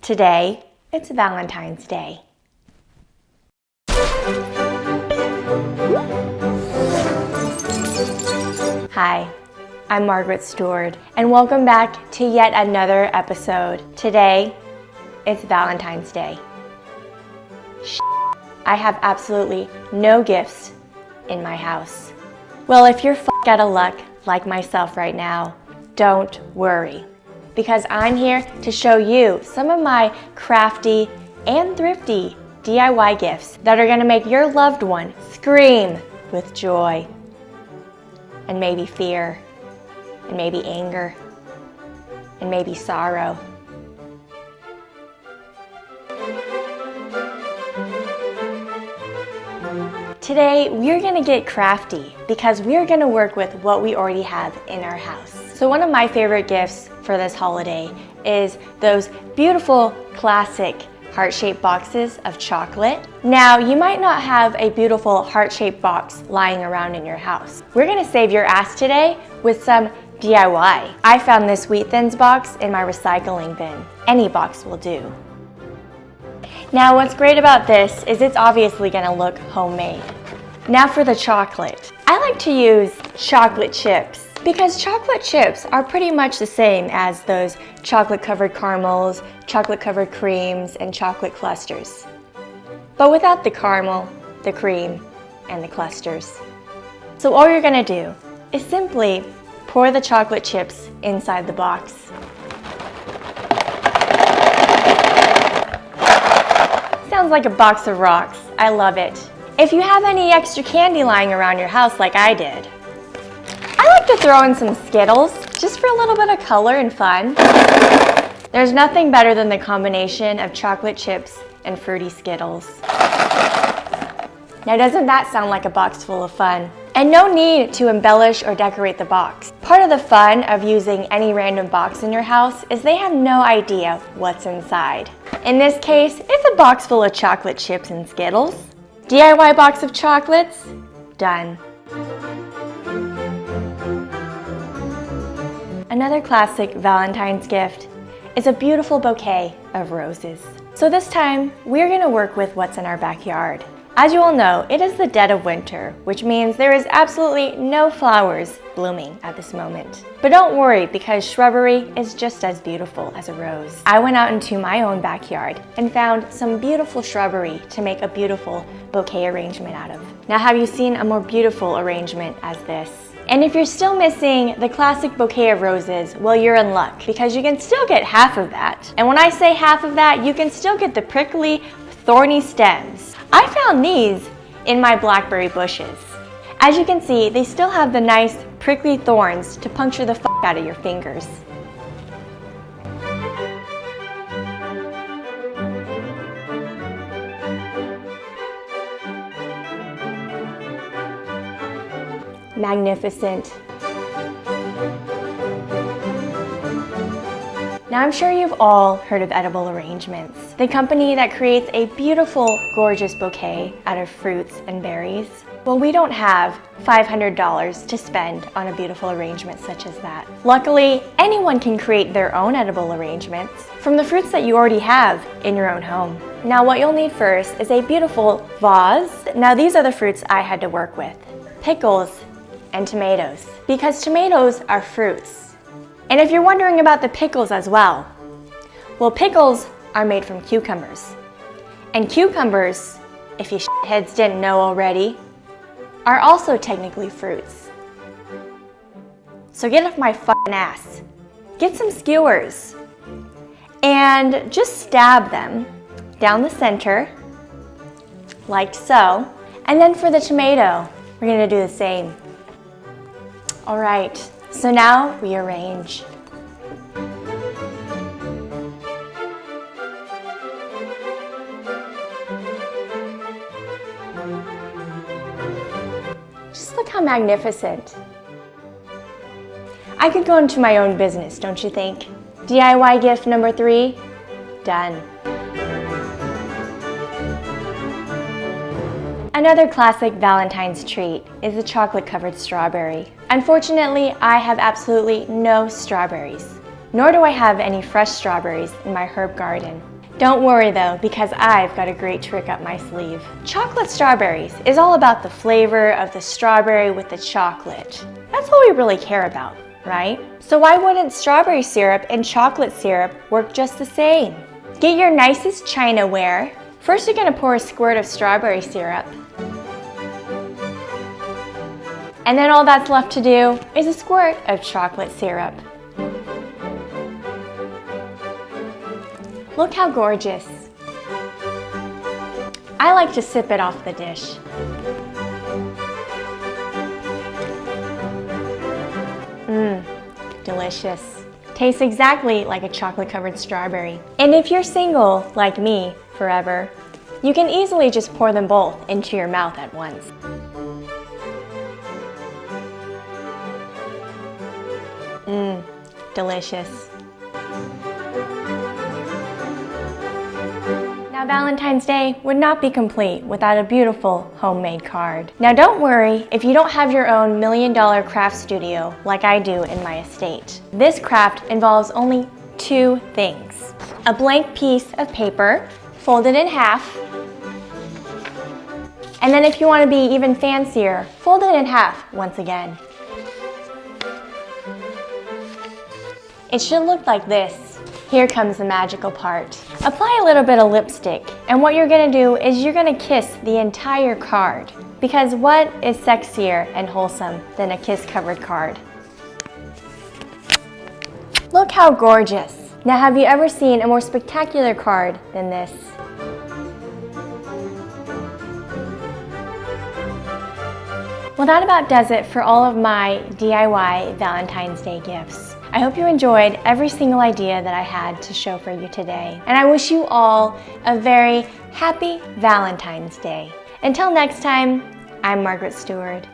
Today, it's Valentine's Day. Hi, I'm Margaret Steward, and welcome back to yet another episode. Today, it's Valentine's Day. I have absolutely no gifts in my house. Well, if you're out of luck like myself right now, don't worry, because I'm here to show you some of my crafty and thrifty DIY gifts that are going to make your loved one scream with joy, and maybe fear, and maybe anger, and maybe sorrow. Today, we're going to get crafty because we're going to work with what we already have in our house. So one of my favorite gifts for this holiday is those beautiful classic heart-shaped boxes of chocolate. Now, you might not have a beautiful heart-shaped box lying around in your house. We're going to save your ass today with some DIY. I found this Wheat Thins box in my recycling bin. Any box will do. Now, what's great about this is it's obviously going to look homemade. Now for the chocolate. I like to use chocolate chips because chocolate chips are pretty much the same as those chocolate-covered caramels, chocolate-covered creams, and chocolate clusters. But without the caramel, the cream, and the clusters. So all you're going to do is simply pour the chocolate chips inside the box. Sounds like a box of rocks. I love it. If you have any extra candy lying around your house like I did, I like to throw in some Skittles just for a little bit of color and fun. There's nothing better than the combination of chocolate chips and fruity Skittles. Now, doesn't that sound like a box full of fun? And no need to embellish or decorate the box. Part of the fun of using any random box in your house is they have no idea what's inside. In this case, it's a box full of chocolate chips and Skittles. DIY box of chocolates, done. Another classic Valentine's gift is a beautiful bouquet of roses. So this time, we're going to work with what's in our backyard. As you all know, it is the dead of winter, which means there is absolutely no flowers blooming at this moment. But don't worry, because shrubbery is just as beautiful as a rose. I went out into my own backyard and found some beautiful shrubbery to make a beautiful bouquet arrangement out of. Now, have you seen a more beautiful arrangement as this? And if you're still missing the classic bouquet of roses, well, you're in luck, because you can still get half of that. And when I say half of that, you can still get the prickly, thorny stems. I found these in my blackberry bushes. As you can see, they still have the nice prickly thorns to puncture the out of your fingers. Magnificent. Now, I'm sure you've all heard of Edible Arrangements, the company that creates a beautiful, gorgeous bouquet out of fruits and berries. Well, we don't have $500 to spend on a beautiful arrangement such as that. Luckily, anyone can create their own edible arrangements from the fruits that you already have in your own home. Now, what you'll need first is a beautiful vase. Now, these are the fruits I had to work with: pickles and tomatoes, because tomatoes are fruits. And if you're wondering about the pickles as well, pickles are made from cucumbers. And cucumbers, if you shitheads didn't know already, are also technically fruits. So get off my fucking ass. Get some skewers and just stab them down the center, like so. And then for the tomato, we're gonna do the same. All right. So now we arrange. Just look how magnificent. I could go into my own business, don't you think? DIY gift number 3, done. Another classic Valentine's treat is the chocolate-covered strawberry. Unfortunately, I have absolutely no strawberries, nor do I have any fresh strawberries in my herb garden. Don't worry though, because I've got a great trick up my sleeve. Chocolate strawberries is all about the flavor of the strawberry with the chocolate. That's what we really care about, right? So why wouldn't strawberry syrup and chocolate syrup work just the same? Get your nicest chinaware. First you're gonna pour a squirt of strawberry syrup. And then all that's left to do is a squirt of chocolate syrup. Look how gorgeous. I like to sip it off the dish. Delicious. Tastes exactly like a chocolate-covered strawberry. And if you're single, like me, forever, you can easily just pour them both into your mouth at once. Delicious. Now, Valentine's Day would not be complete without a beautiful homemade card. Now, don't worry if you don't have your own $1 million craft studio like I do in my estate. This craft involves only 2 things. A blank piece of paper, folded in half, and then if you want to be even fancier, fold it in half once again. It should look like this. Here comes the magical part. Apply a little bit of lipstick, and what you're gonna do is you're gonna kiss the entire card. Because what is sexier and wholesome than a kiss-covered card? Look how gorgeous. Now, have you ever seen a more spectacular card than this? Well, that about does it for all of my DIY Valentine's Day gifts. I hope you enjoyed every single idea that I had to show for you today. And I wish you all a very happy Valentine's Day. Until next time, I'm Margaret Steward.